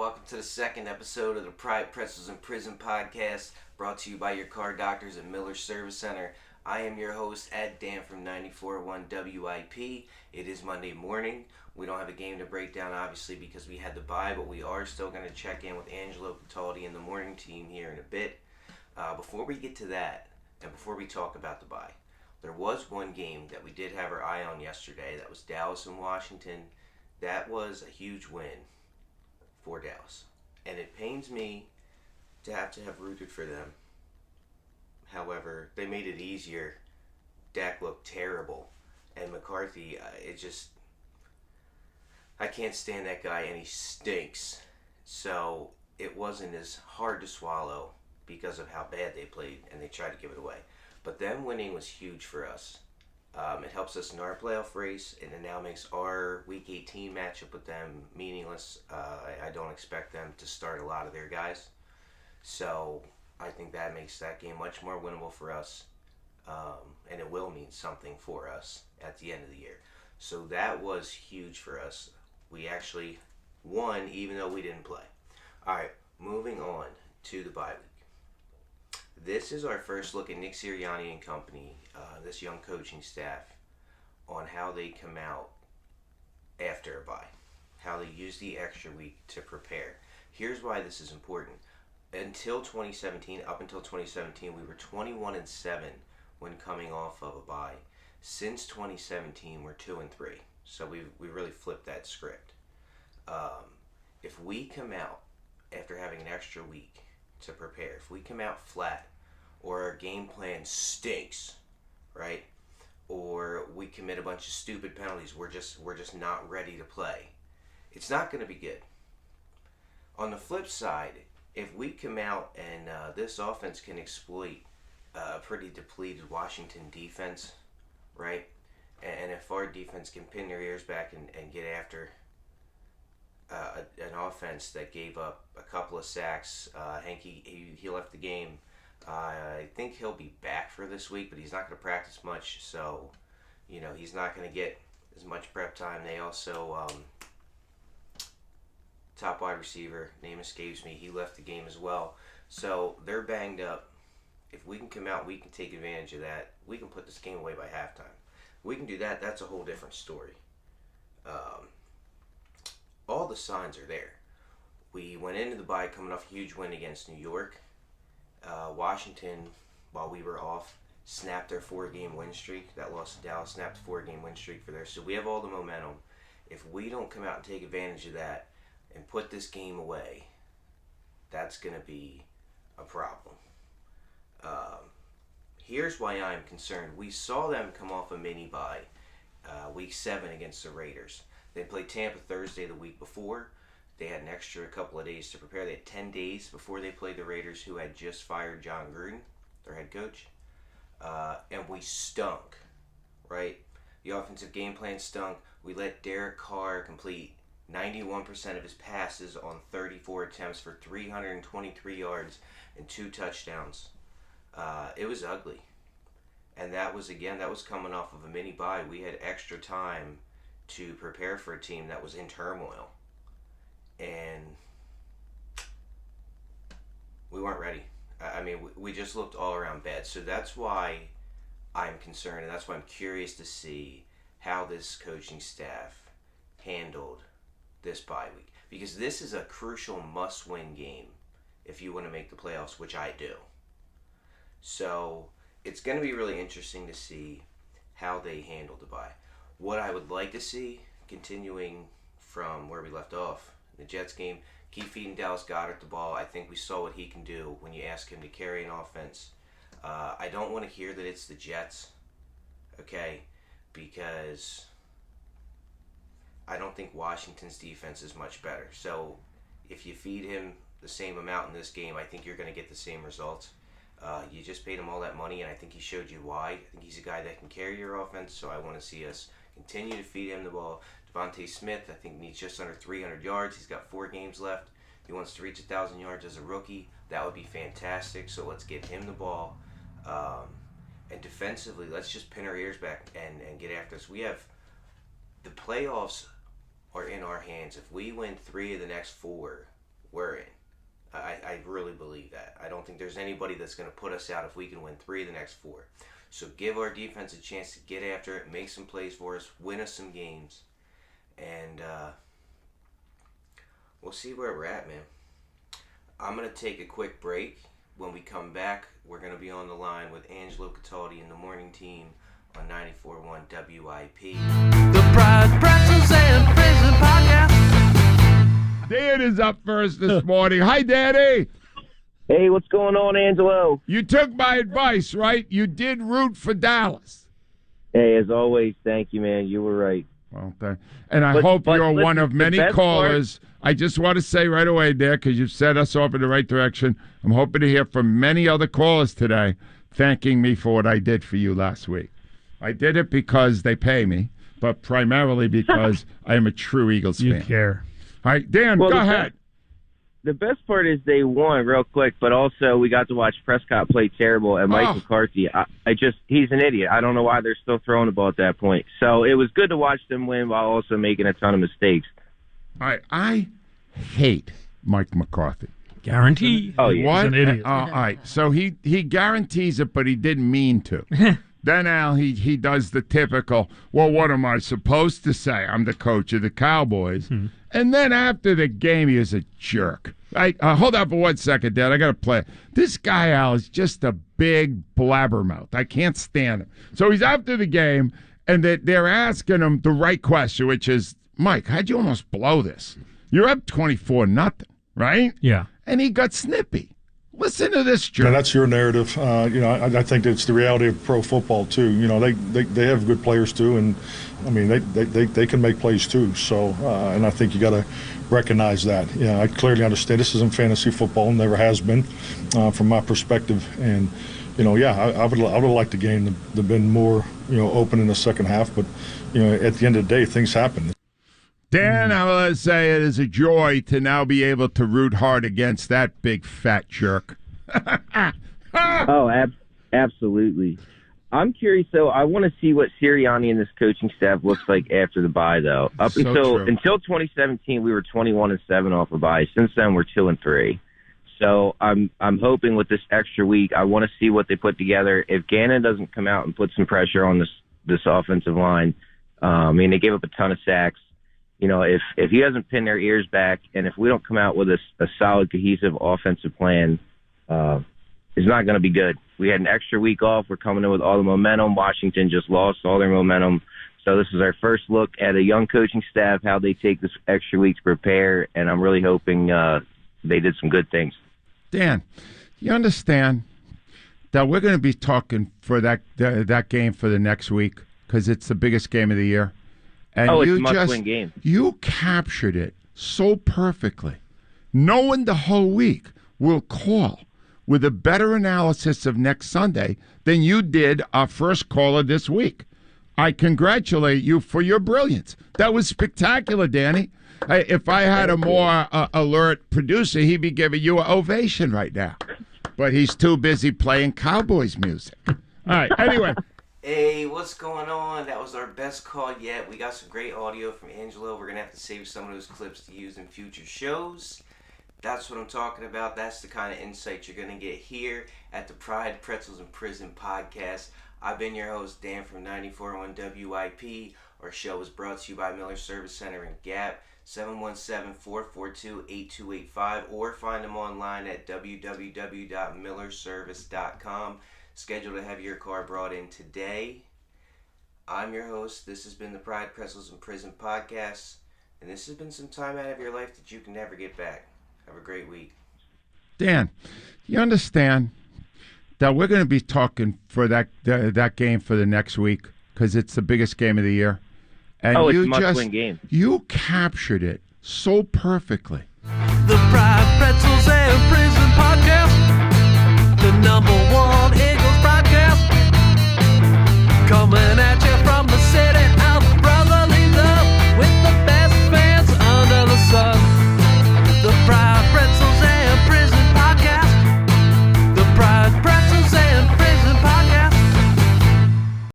welcome to the second episode of the Pride Pretzels in Prison podcast, brought to you by your car doctors at Miller Service Center. I am your host, Ed Dan from 94.1 WIP. It is Monday morning. We don't have a game to break down, obviously, because we had the bye, but we are still going to check in with Angelo Cataldi and the morning team here in a bit. Before we get to that, and before we talk about the bye, there was one game that we did have our eye on yesterday. That was Dallas and Washington. That was a huge win for Dallas. And it pains me to have rooted for them. However, they made it easier. Dak looked terrible. And McCarthy, I can't stand that guy, and he stinks. So it wasn't as hard to swallow because of how bad they played, and they tried to give it away. But them winning was huge for us. It helps us in our playoff race, and it now makes our Week 18 matchup with them meaningless. I don't expect them to start a lot of their guys. So I think that makes that game much more winnable for us, and it will mean something for us at the end of the year. So that was huge for us. We actually won even though we didn't play. All right, moving on to the bye week. This is our first look at Nick Sirianni and company, this young coaching staff, on how they come out after a bye, how they use the extra week to prepare. Here's why this is important. Up until 2017, we were 21-7 when coming off of a bye. Since 2017, we're 2-3. So we really flipped that script. If we come out after having an extra week to prepare, if we come out flat, or our game plan stinks, right? Or we commit a bunch of stupid penalties, we're just not ready to play, it's not going to be good. On the flip side, if we come out and this offense can exploit a pretty depleted Washington defense, right? And if our defense can pin their ears back and get after an offense that gave up a couple of sacks, Hank, he left the game. I think he'll be back for this week, but he's not going to practice much, so he's not going to get as much prep time. They also top wide receiver, name escapes me, he left the game as well. So they're banged up. If we can come out, we can take advantage of that. We can put this game away by halftime. We can do that. That's a whole different story. All the signs are there. We went into the bye coming off a huge win against New York. Washington, while we were off, snapped their 4-game win streak. That loss to Dallas snapped a 4-game win streak for theirs. So we have all the momentum. If we don't come out and take advantage of that and put this game away, that's going to be a problem. Here's why I'm concerned. We saw them come off a mini bye week 7 against the Raiders. They played Tampa Thursday the week before. They had an extra couple of days to prepare. They had 10 days before they played the Raiders, who had just fired John Gruden, their head coach. And we stunk, right? The offensive game plan stunk. We let Derek Carr complete 91% of his passes on 34 attempts for 323 yards and 2 touchdowns. It was ugly. And that was coming off of a mini bye. We had extra time to prepare for a team that was in turmoil. And we weren't ready. I mean, we just looked all around bad. So that's why I'm concerned, and that's why I'm curious to see how this coaching staff handled this bye week. Because this is a crucial must-win game if you want to make the playoffs, which I do. So it's going to be really interesting to see how they handle the bye. What I would like to see, continuing from where we left off, the Jets game, keep feeding Dallas Goedert the ball. I think we saw what he can do when you ask him to carry an offense. I don't want to hear that it's the Jets, okay, because I don't think Washington's defense is much better. So if you feed him the same amount in this game, I think you're going to get the same results. You just paid him all that money, and I think he showed you why. I think he's a guy that can carry your offense, so I want to see us continue to feed him the ball. Devontae Smith, I think, needs just under 300 yards. He's got 4 games left. He wants to reach 1,000 yards as a rookie. That would be fantastic, so let's get him the ball. And defensively, let's just pin our ears back and get after this. We have the playoffs are in our hands. If we win 3 of the next 4, we're in. I really believe that. I don't think there's anybody that's going to put us out if we can win 3 of the next 4. So give our defense a chance to get after it, make some plays for us, win us some games, and we'll see where we're at, man. I'm going to take a quick break. When we come back, we're going to be on the line with Angelo Cataldi and the morning team on 94.1 WIP. The Pride, Pretzels, and Prison Podcast. Dan is up first this morning. Hi, Danny. Hey, what's going on, Angelo? You took my advice, right? You did root for Dallas. Hey, as always, thank you, man. You were right. Well, and I hope you're listen, one of many callers. I just want to say right away there, because you've set us off in the right direction, I'm hoping to hear from many other callers today thanking me for what I did for you last week. I did it because they pay me, but primarily because I am a true Eagles fan. You care. All right, Dan, go ahead. The best part is they won real quick, but also we got to watch Prescott play terrible, and Mike McCarthy, he's an idiot. I don't know why they're still throwing the ball at that point. So it was good to watch them win while also making a ton of mistakes. All right, I hate Mike McCarthy. Guarantee. Oh, yeah. What? He's an idiot. All right, so he guarantees it, but he didn't mean to. Then Al, he does the typical, well, what am I supposed to say? I'm the coach of the Cowboys. And then after the game, he is a jerk. Hold on for 1 second, Dad. I got to play. This guy, Al, is just a big blabbermouth. I can't stand him. So he's after the game, and they're asking him the right question, which is, Mike, how'd you almost blow this? You're up 24-0, right? Yeah. And he got snippy. Listen to this, jerk. Yeah, that's your narrative. I think it's the reality of pro football too. They have good players too, and I mean they can make plays too. So and I think you got to recognize that. Yeah, I clearly understand this isn't fantasy football, never has been, from my perspective. And I would have liked the game to have been more open in the second half, but at the end of the day, things happen. Dan, I want to say it is a joy to now be able to root hard against that big fat jerk. Absolutely. I'm curious, though. I want to see what Sirianni and this coaching staff looks like after the bye, though. Until 2017, we were 21-7 off a bye. Since then, we're 2-3. So I'm hoping with this extra week, I want to see what they put together. If Gannon doesn't come out and put some pressure on this offensive line, they gave up a ton of sacks. If he doesn't pin their ears back, and if we don't come out with a solid, cohesive offensive plan, it's not going to be good. We had an extra week off. We're coming in with all the momentum. Washington just lost all their momentum. So this is our first look at a young coaching staff, how they take this extra week to prepare, and I'm really hoping they did some good things. Dan, you understand that we're going to be talking for that game for the next week because it's the biggest game of the year? And it's a must-win game. You captured it so perfectly. No one the whole week will call with a better analysis of next Sunday than you did our first caller this week. I congratulate you for your brilliance. That was spectacular, Danny. If I had a more alert producer, he'd be giving you an ovation right now. But he's too busy playing Cowboys music. All right, anyway. Hey, what's going on? That was our best call yet. We got some great audio from Angelo. We're going to have to save some of those clips to use in future shows. That's what I'm talking about. That's the kind of insight you're going to get here at the Pride, Pretzels, and Prison podcast. I've been your host, Dan from 94.1 WIP. Our show is brought to you by Miller Service Center in Gap, 717-442-8285, or find them online at www.millerservice.com. Scheduled to have your car brought in today. I'm your host. This has been the Pride, Pretzels, and Prison podcast, and this has been some time out of your life that you can never get back. Have a great week. Dan, you understand that we're going to be talking for that game for the next week because it's the biggest game of the year. And it's a must-win game. You captured it so perfectly. The Pride, Pretzels, and Prison podcast. The #1 Eagles podcast. Coming